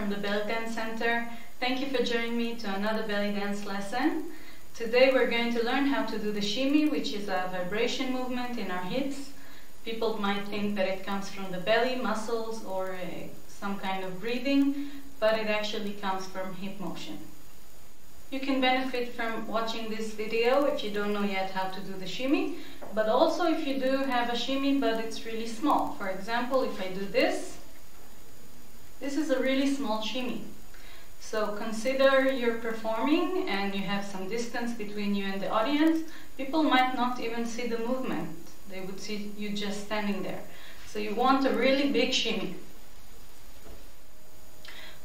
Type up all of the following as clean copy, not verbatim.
from the Belly Dance Center. Thank you for joining me to another belly dance lesson. Today we're going to learn how to do the shimmy, which is a vibration movement in our hips. People might think that it comes from the belly muscles or some kind of breathing, but it actually comes from hip motion. You can benefit from watching this video if you don't know yet how to do the shimmy, but also if you do have a shimmy but it's really small. For example, if I do this is a really small shimmy. So consider you're performing and you have some distance between you and the audience. People might not even see the movement. They would see you just standing there. So you want a really big shimmy.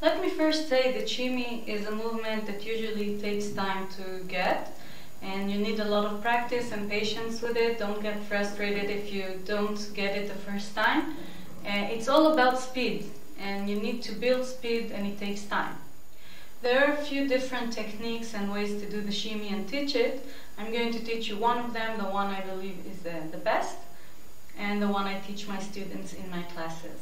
Let me first say that shimmy is a movement that usually takes time to get, and you need a lot of practice and patience with it. Don't get frustrated if you don't get it the first time. It's all about speed, and you need to build speed, and it takes time. There are a few different techniques and ways to do the shimmy and teach it. I'm going to teach you one of them, the one I believe is the best, and the one I teach my students in my classes.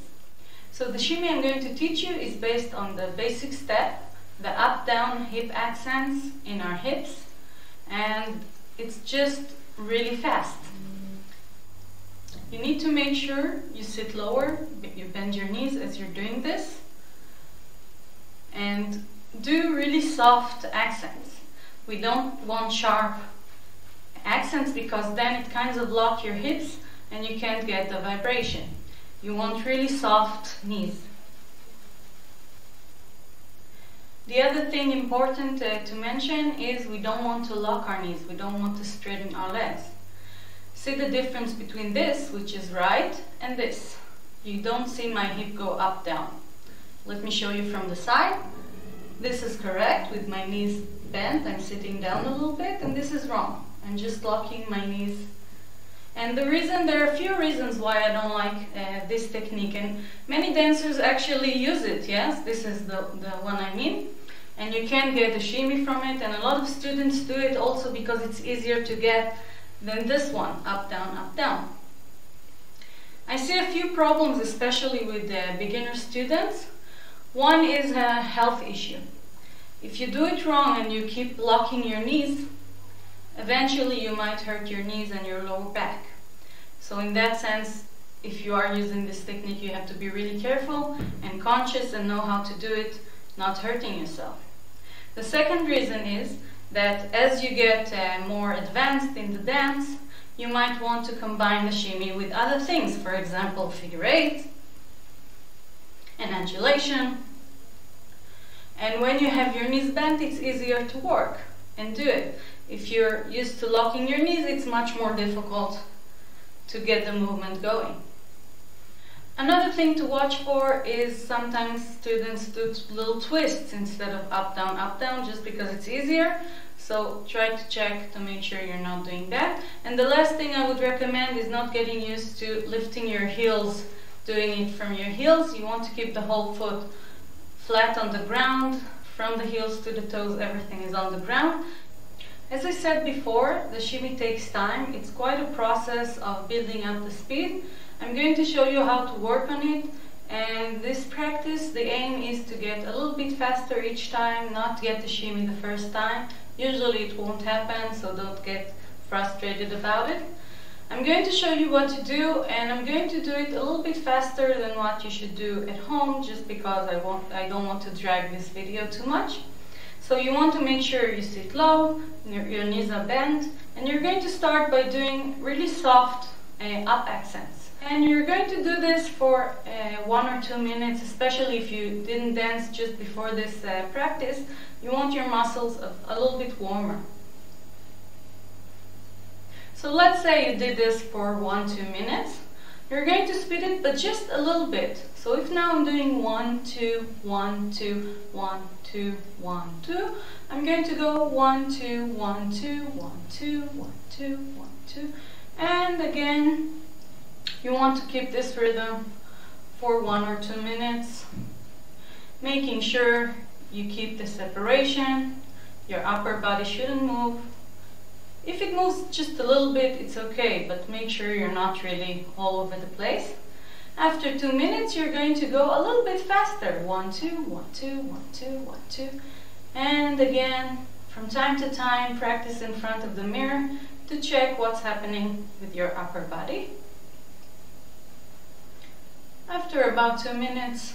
So the shimmy I'm going to teach you is based on the basic step, the up-down hip accents in our hips, and it's just really fast. You need to make sure you sit lower, you bend your knees as you're doing this, and do really soft accents. We don't want sharp accents because then it kind of blocks your hips and you can't get the vibration. You want really soft knees. The other thing important to mention is we don't want to lock our knees. We don't want to straighten our legs. See the difference between this, which is right, and this. You don't see my hip go up, down. Let me show you from the side. This is correct with my knees bent. I'm sitting down a little bit, and this is wrong. I'm just locking my knees. And there are a few reasons why I don't like this technique, and many dancers actually use it, yes? This is the one I mean. And you can get a shimmy from it, and a lot of students do it also because it's easier to get than this one, up, down, up, down. I see a few problems, especially with beginner students. One is a health issue. If you do it wrong and you keep locking your knees, eventually you might hurt your knees and your lower back. So in that sense, if you are using this technique, you have to be really careful and conscious and know how to do it, not hurting yourself. The second reason is that as you get more advanced in the dance, you might want to combine the shimmy with other things. For example, figure eight and undulation. And when you have your knees bent, it's easier to work and do it. If you're used to locking your knees, it's much more difficult to get the movement going. Another thing to watch for is sometimes students do little twists instead of up, down, just because it's easier. So try to check to make sure you're not doing that. And the last thing I would recommend is not getting used to lifting your heels, doing it from your heels. You want to keep the whole foot flat on the ground. From the heels to the toes, everything is on the ground. As I said before, the shimmy takes time. It's quite a process of building up the speed. I'm going to show you how to work on it, and this practice, the aim is to get a little bit faster each time, not get the shimmy the first time. Usually it won't happen, so don't get frustrated about it. I'm going to show you what to do, and I'm going to do it a little bit faster than what you should do at home, just because I don't want to drag this video too much. So you want to make sure you sit low, your knees are bent, and you're going to start by doing really soft up accents. And you're going to do this for 1 or 2 minutes, especially if you didn't dance just before this practice. You want your muscles a little bit warmer. So let's say you did this for 1-2 minutes. You're going to speed it, but just a little bit. So if now I'm doing 1, 2, 1, 2, 1, 2, 1, 2, I'm going to go 1, 2, 1, 2, 1, 2, 1, 2, 1, 2, and again, you want to keep this rhythm for 1 or 2 minutes, making sure you keep the separation. Your upper body shouldn't move. If it moves just a little bit, it's okay, but make sure you're not really all over the place. After 2 minutes, you're going to go a little bit faster. 1, 2, 1, 2, 1, 2, 1, 2. And again, from time to time, practice in front of the mirror to check what's happening with your upper body. After about 2 minutes,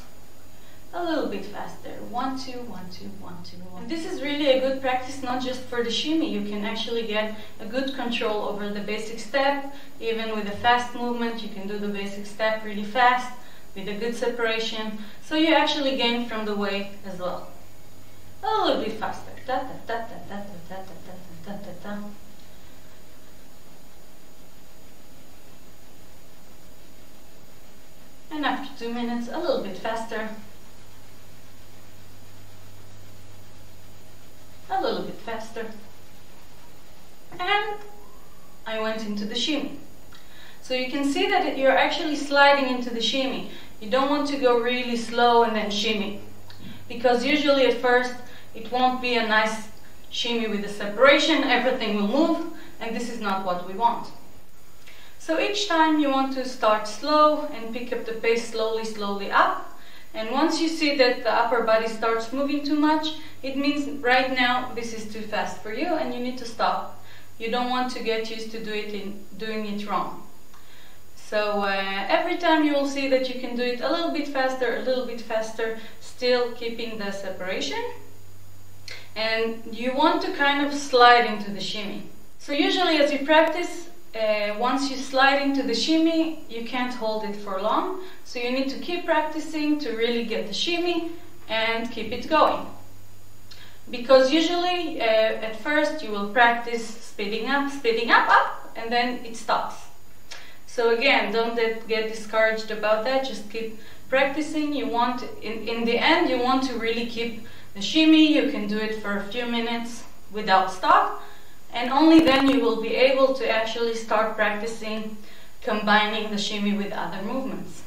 a little bit faster. 1, 2, 1, 2, 1, 2, 1. And this is really a good practice, not just for the shimmy. You can actually get a good control over the basic step. Even with a fast movement, you can do the basic step really fast with a good separation. So you actually gain from the weight as well. A little bit faster. Ta ta ta ta ta ta ta ta ta ta ta. And after 2 minutes, a little bit faster. A little bit faster. And I went into the shimmy. So you can see that you're actually sliding into the shimmy. You don't want to go really slow and then shimmy, because usually at first it won't be a nice shimmy with the separation. Everything will move, and this is not what we want. So each time you want to start slow and pick up the pace slowly, slowly up. And once you see that the upper body starts moving too much, it means right now this is too fast for you and you need to stop. You don't want to get used to doing it wrong. So every time you will see that you can do it a little bit faster, still keeping the separation. And you want to kind of slide into the shimmy. So usually as you practice, once you slide into the shimmy, you can't hold it for long. So you need to keep practicing to really get the shimmy and keep it going. Because usually at first you will practice speeding up, up, and then it stops. So again, don't get discouraged about that. Just keep practicing. You want, in the end, you want to really keep the shimmy. You can do it for a few minutes without stop. And only then you will be able to actually start practicing combining the shimmy with other movements.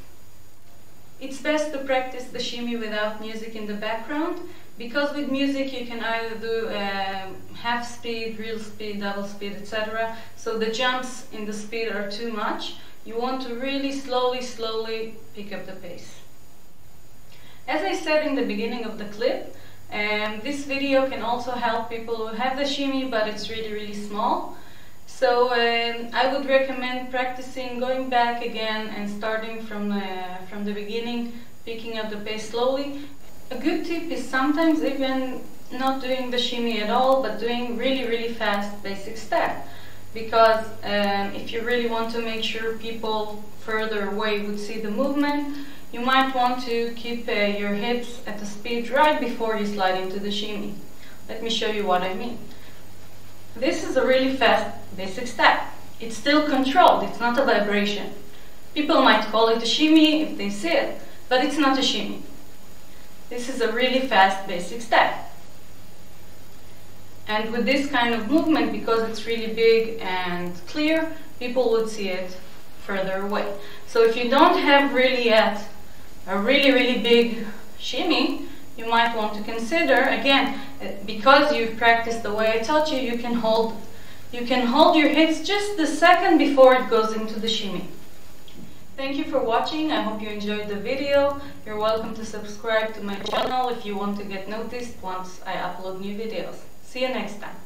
It's best to practice the shimmy without music in the background, because with music you can either do half speed, real speed, double speed, etc. So the jumps in the speed are too much. You want to really slowly pick up the pace. As I said in the beginning of the clip, this video can also help people who have the shimmy, but it's really small. So I would recommend practicing, going back again and starting from the beginning, picking up the pace slowly. A good tip is sometimes even not doing the shimmy at all, but doing really fast basic step. Because if you really want to make sure people further away would see the movement, you might want to keep your hips at the speed right before you slide into the shimmy. Let me show you what I mean. This is a really fast basic step. It's still controlled, it's not a vibration. People might call it a shimmy if they see it, but it's not a shimmy. This is a really fast basic step. And with this kind of movement, because it's really big and clear, people would see it further away. So if you don't have really yet a really big shimmy, you might want to consider, again, because you've practiced the way I taught you, you can hold your hips just the second before it goes into the shimmy. Thank you for watching. I hope you enjoyed the video. You're welcome to subscribe to my channel if you want to get noticed once I upload new videos. See you next time.